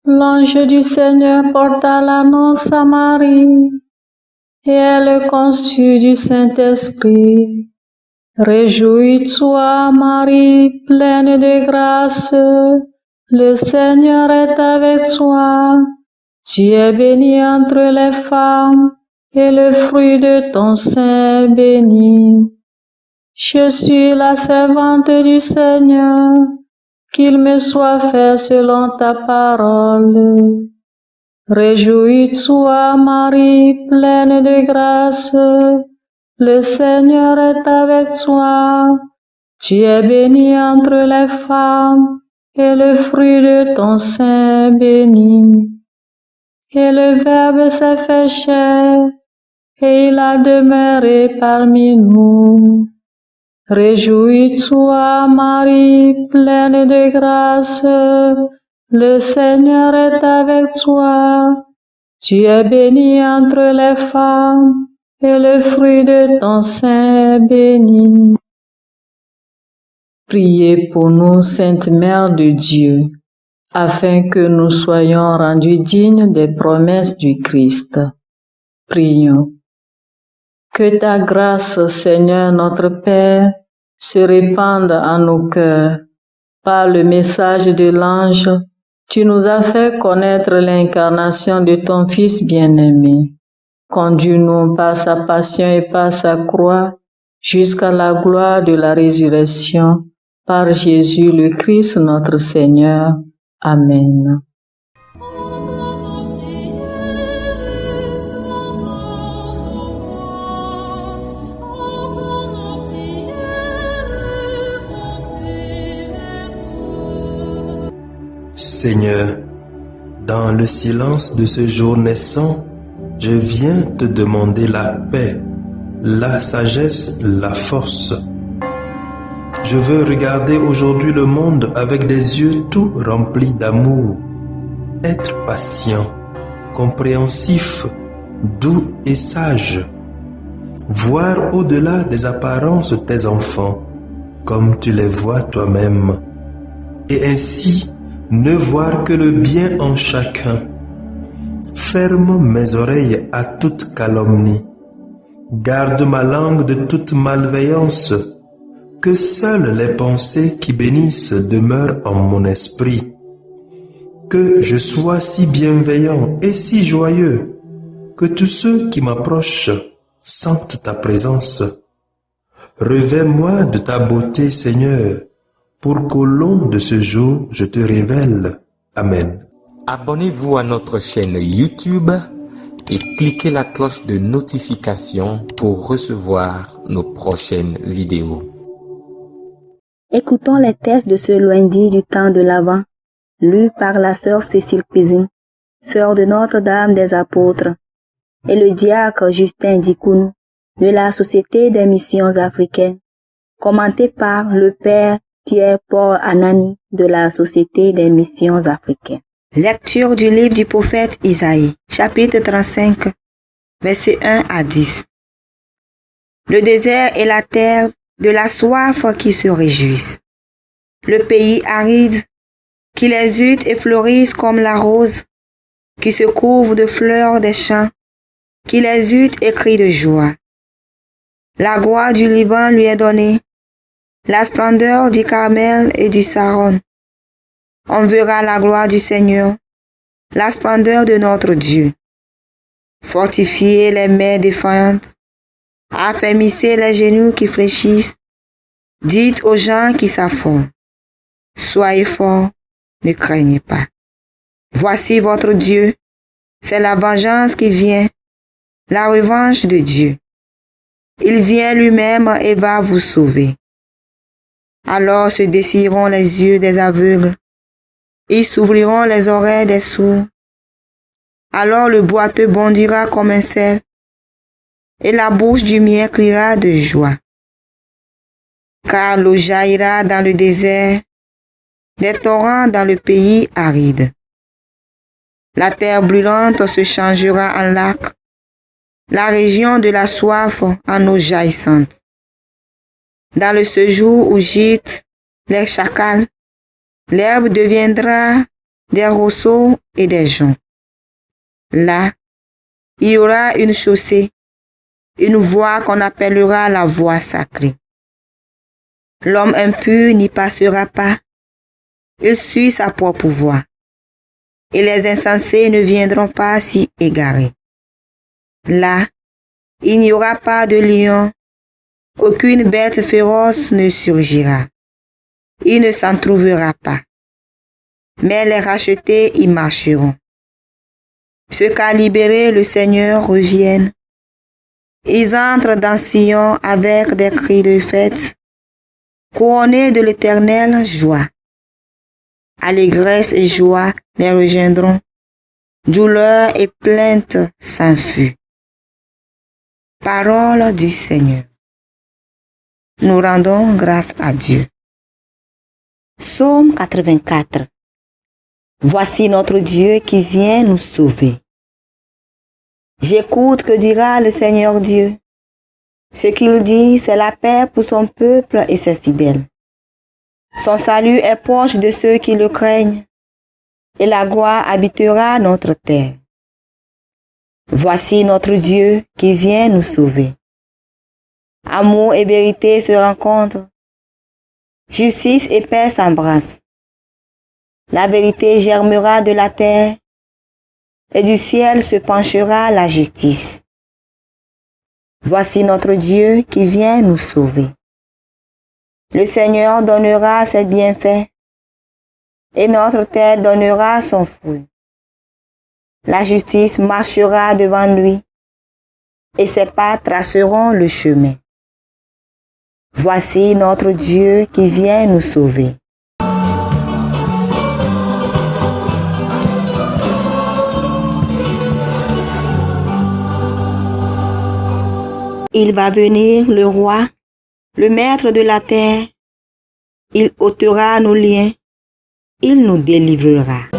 L'ange du Seigneur porta l'annonce à Marie, et elle conçut du Saint-Esprit. Réjouis-toi, Marie, pleine de grâce, le Seigneur est avec toi. Tu es bénie entre les femmes, et le fruit de ton sein est béni. Je suis la servante du Seigneur, qu'il me soit fait selon ta parole. Réjouis-toi, Marie, pleine de grâce, le Seigneur est avec toi. Tu es bénie entre les femmes, et le fruit de ton sein est béni. Et le Verbe s'est fait chair, et il a demeuré parmi nous. Réjouis-toi, Marie, pleine de grâce, le Seigneur est avec toi. Tu es bénie entre les femmes, et le fruit de ton sein est béni. Priez pour nous, Sainte Mère de Dieu, afin que nous soyons rendus dignes des promesses du Christ. Prions. Que ta grâce, Seigneur notre Père, se répande en nos cœurs. Par le message de l'ange, tu nous as fait connaître l'incarnation de ton Fils bien-aimé. Conduis-nous par sa passion et par sa croix jusqu'à la gloire de la résurrection, par Jésus le Christ notre Seigneur. Amen. Seigneur, dans le silence de ce jour naissant, je viens te demander la paix, la sagesse, la force. Je veux regarder aujourd'hui le monde avec des yeux tout remplis d'amour, être patient, compréhensif, doux et sage, voir au-delà des apparences tes enfants, comme tu les vois toi-même, et ainsi ne voir que le bien en chacun. Ferme mes oreilles à toute calomnie. Garde ma langue de toute malveillance. Que seules les pensées qui bénissent demeurent en mon esprit. Que je sois si bienveillant et si joyeux, que tous ceux qui m'approchent sentent ta présence. Revêt-moi de ta beauté, Seigneur, pour qu'au long de ce jour, je te révèle. Amen. Abonnez-vous à notre chaîne YouTube et cliquez la cloche de notification pour recevoir nos prochaines vidéos. Écoutons les textes de ce lundi du temps de l'Avent, lus par la sœur Cécile Cuisine, sœur de Notre-Dame des Apôtres, et le diacre Justin Dikounou de la Société des Missions Africaines, commenté par le Père Pierre-Paul Anani de la Société des Missions Africaines. Lecture du livre du prophète Isaïe, chapitre 35, versets 1 à 10. Le désert est la terre de la soif qui se réjouissent. Le pays aride, qui les hutte et fleurissent comme la rose, qui se couvre de fleurs des champs, qui les hutte et crie de joie. La gloire du Liban lui est donnée, la splendeur du Carmel et du Saron. On verra la gloire du Seigneur, la splendeur de notre Dieu. Fortifiez les mains défaillantes, affermissez les genoux qui fléchissent. Dites aux gens qui s'affolent, soyez forts, ne craignez pas. Voici votre Dieu, c'est la vengeance qui vient, la revanche de Dieu. Il vient lui-même et va vous sauver. Alors se dessilleront les yeux des aveugles, ils s'ouvriront les oreilles des sourds. Alors le boiteux bondira comme un cerf, et la bouche du mien criera de joie. Car l'eau jaillira dans le désert, des torrents dans le pays aride. La terre brûlante se changera en lac, la région de la soif en eau jaillissante. Dans le séjour où gîtent les chacals, l'herbe deviendra des roseaux et des joncs. Là, il y aura une chaussée, une voie qu'on appellera la voie sacrée. L'homme impur n'y passera pas, il suit sa propre voie, et les insensés ne viendront pas s'y égarer. Là, il n'y aura pas de lion, aucune bête féroce ne surgira. Il ne s'en trouvera pas, mais les rachetés y marcheront. Ceux qu'a libéré le Seigneur reviennent. Ils entrent dans Sion avec des cris de fête, couronnés de l'éternelle joie. Allégresse et joie les rejoindront, douleur et plainte s'enfuient. Parole du Seigneur. Nous rendons grâce à Dieu. Psaume 84. Voici notre Dieu qui vient nous sauver. J'écoute que dira le Seigneur Dieu. Ce qu'il dit, c'est la paix pour son peuple et ses fidèles. Son salut est proche de ceux qui le craignent, et la gloire habitera notre terre. Voici notre Dieu qui vient nous sauver. Amour et vérité se rencontrent. Justice et paix s'embrassent. La vérité germera de la terre, et du ciel se penchera la justice. Voici notre Dieu qui vient nous sauver. Le Seigneur donnera ses bienfaits, et notre terre donnera son fruit. La justice marchera devant lui, et ses pas traceront le chemin. Voici notre Dieu qui vient nous sauver. Il va venir le roi, le maître de la terre. Il ôtera nos liens, il nous délivrera.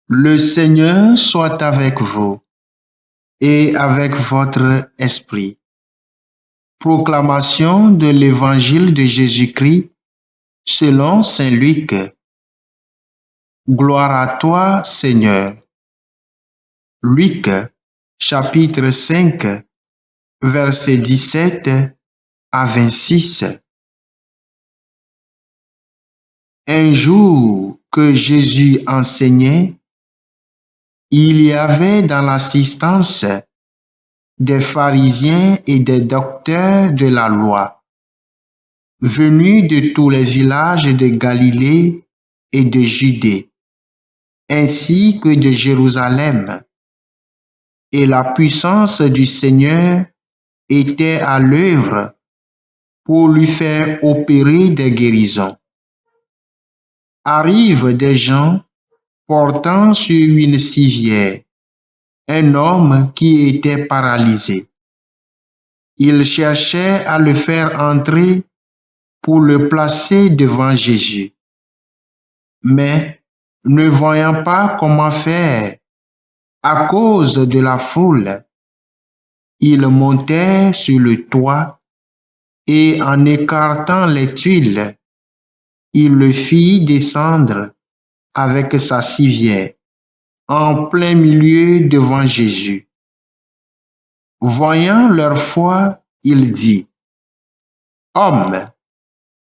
Le Seigneur soit avec vous et avec votre esprit. Proclamation de l'Évangile de Jésus-Christ selon Saint Luc. Gloire à toi, Seigneur. Luc, chapitre 5, versets 17 à 26. Un jour que Jésus enseignait, il y avait dans l'assistance des pharisiens et des docteurs de la loi, venus de tous les villages de Galilée et de Judée, ainsi que de Jérusalem. Et la puissance du Seigneur était à l'œuvre pour lui faire opérer des guérisons. Arrivent des gens portant sur une civière un homme qui était paralysé. Ils cherchaient à le faire entrer pour le placer devant Jésus. Mais, ne voyant pas comment faire à cause de la foule, ils montèrent sur le toit et en écartant les tuiles, ils le firent descendre avec sa civière en plein milieu devant Jésus. Voyant leur foi, il dit, « Homme,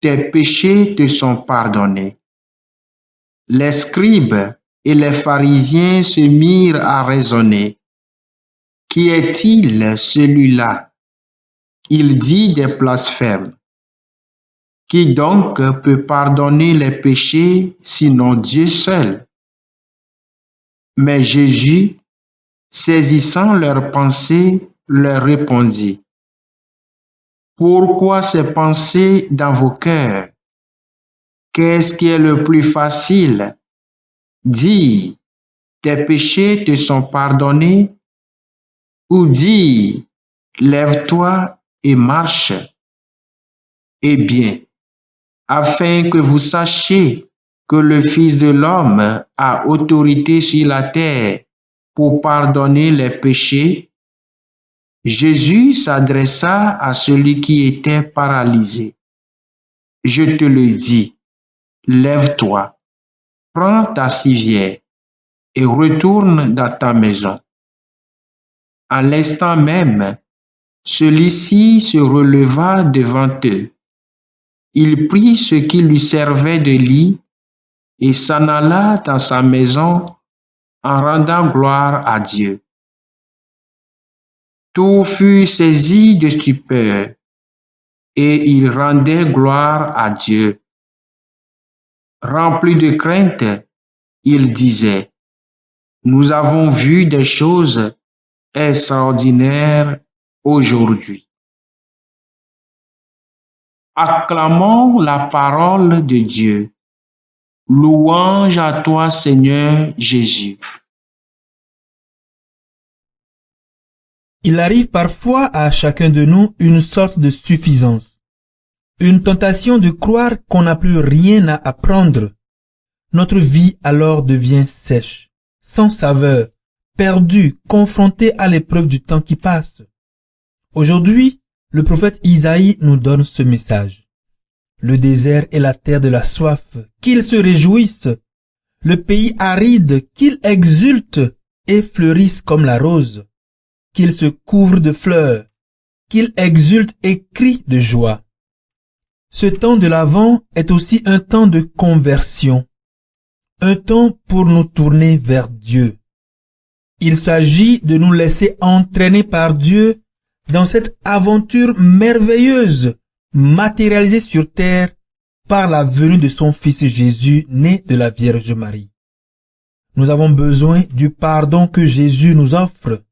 tes péchés te sont pardonnés. » Les scribes et les pharisiens se mirent à raisonner. « Qui est-il celui-là? Il dit des blasphèmes. Qui donc peut pardonner les péchés sinon Dieu seul? » Mais Jésus, saisissant leurs pensées, leur répondit, « Pourquoi ces pensées dans vos cœurs? Qu'est-ce qui est le plus facile? Dis, tes péchés te sont pardonnés, ou dis, lève-toi et marche. Eh bien, afin que vous sachiez que le Fils de l'homme a autorité sur la terre pour pardonner les péchés, Jésus s'adressa à celui qui était paralysé. Je te le dis, lève-toi, prends ta civière et retourne dans ta maison. À l'instant même, celui-ci se releva devant eux. Il prit ce qui lui servait de lit et s'en alla dans sa maison en rendant gloire à Dieu. Tout fut saisi de stupeur et il rendait gloire à Dieu. Rempli de crainte, il disait, « Nous avons vu des choses extraordinaires aujourd'hui. » Acclamons la parole de Dieu. Louange à toi, Seigneur Jésus. Il arrive parfois à chacun de nous une sorte de suffisance, une tentation de croire qu'on n'a plus rien à apprendre. Notre vie alors devient sèche, sans saveur, perdue, confrontée à l'épreuve du temps qui passe. Aujourd'hui, le prophète Isaïe nous donne ce message. Le désert est la terre de la soif, qu'ils se réjouissent. Le pays aride, qu'ils exultent et fleurissent comme la rose. Qu'ils se couvrent de fleurs, qu'ils exultent et crient de joie. Ce temps de l'Avent est aussi un temps de conversion, un temps pour nous tourner vers Dieu. Il s'agit de nous laisser entraîner par Dieu dans cette aventure merveilleuse, matérialisée sur terre par la venue de son Fils Jésus, né de la Vierge Marie. Nous avons besoin du pardon que Jésus nous offre.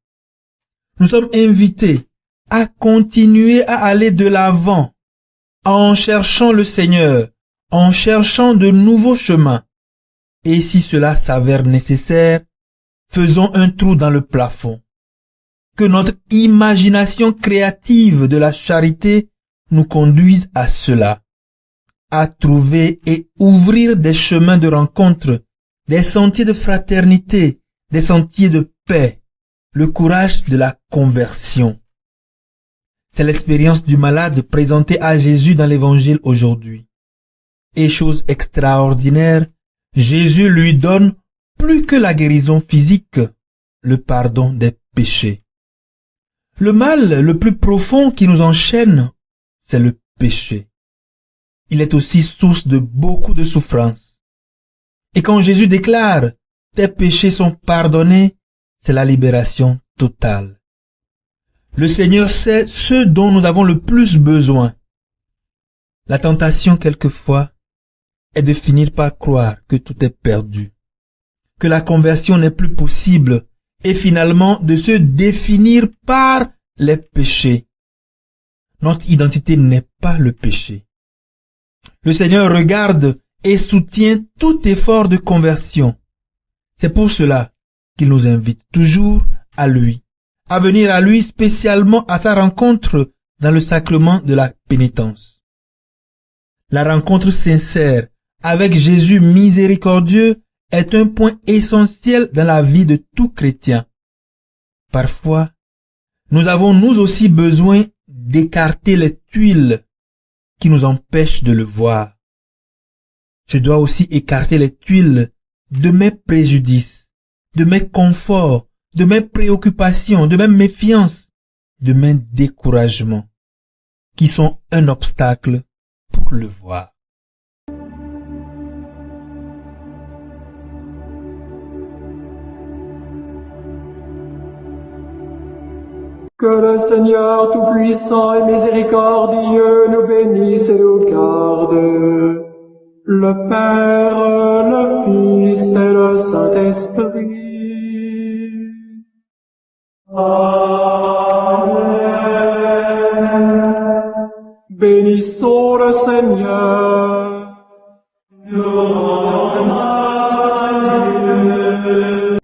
Nous sommes invités à continuer à aller de l'avant, en cherchant le Seigneur, en cherchant de nouveaux chemins. Et si cela s'avère nécessaire, faisons un trou dans le plafond. Que notre imagination créative de la charité nous conduise à cela, à trouver et ouvrir des chemins de rencontre, des sentiers de fraternité, des sentiers de paix, le courage de la conversion. C'est l'expérience du malade présentée à Jésus dans l'évangile aujourd'hui. Et chose extraordinaire, Jésus lui donne plus que la guérison physique, le pardon des péchés. Le mal le plus profond qui nous enchaîne, c'est le péché. Il est aussi source de beaucoup de souffrance. Et quand Jésus déclare « Tes péchés sont pardonnés », c'est la libération totale. Le Seigneur sait ce dont nous avons le plus besoin. La tentation, quelquefois, est de finir par croire que tout est perdu, que la conversion n'est plus possible, et finalement de se définir par les péchés. Notre identité n'est pas le péché. Le Seigneur regarde et soutient tout effort de conversion. C'est pour cela qu'il nous invite toujours à lui, à venir à lui spécialement à sa rencontre dans le sacrement de la pénitence. La rencontre sincère avec Jésus miséricordieux est un point essentiel dans la vie de tout chrétien. Parfois, nous avons nous aussi besoin d'écarter les tuiles qui nous empêchent de le voir. Je dois aussi écarter les tuiles de mes préjudices, de mes conforts, de mes préoccupations, de mes méfiances, de mes découragements, qui sont un obstacle pour le voir. Que le Seigneur Tout-Puissant et Miséricordieux nous bénisse et nous garde, le Père, le Fils et le Saint-Esprit. Amen. Seigneur. Nous rendons grâce à Dieu.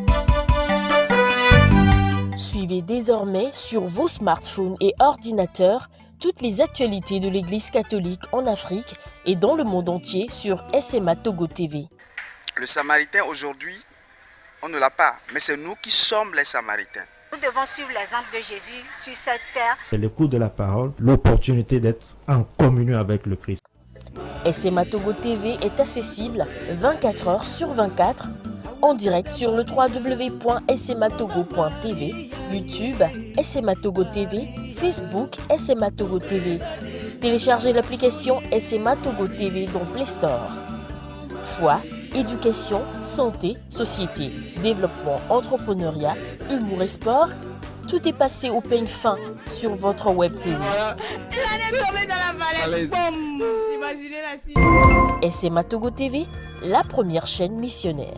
Suivez désormais sur vos smartphones et ordinateurs toutes les actualités de l'Église catholique en Afrique et dans le monde entier sur SMA Togo TV. Le Samaritain aujourd'hui, on ne l'a pas, mais c'est nous qui sommes les Samaritains. Nous devons suivre l'exemple de Jésus sur cette terre. C'est l'écoute de la parole, l'opportunité d'être en communion avec le Christ. SMA Togo TV est accessible 24 heures sur 24 en direct sur le www.smatogo.tv, YouTube SMA Togo TV, Facebook SMA Togo TV. Téléchargez l'application SMA Togo TV dans Play Store. Foi, éducation, santé, société, développement, entrepreneuriat, humour et sport, tout est passé au peigne fin sur votre web TV. Il est tombé dans la vallée. Boum. Imaginez la suite. SMA Togo TV, la première chaîne missionnaire.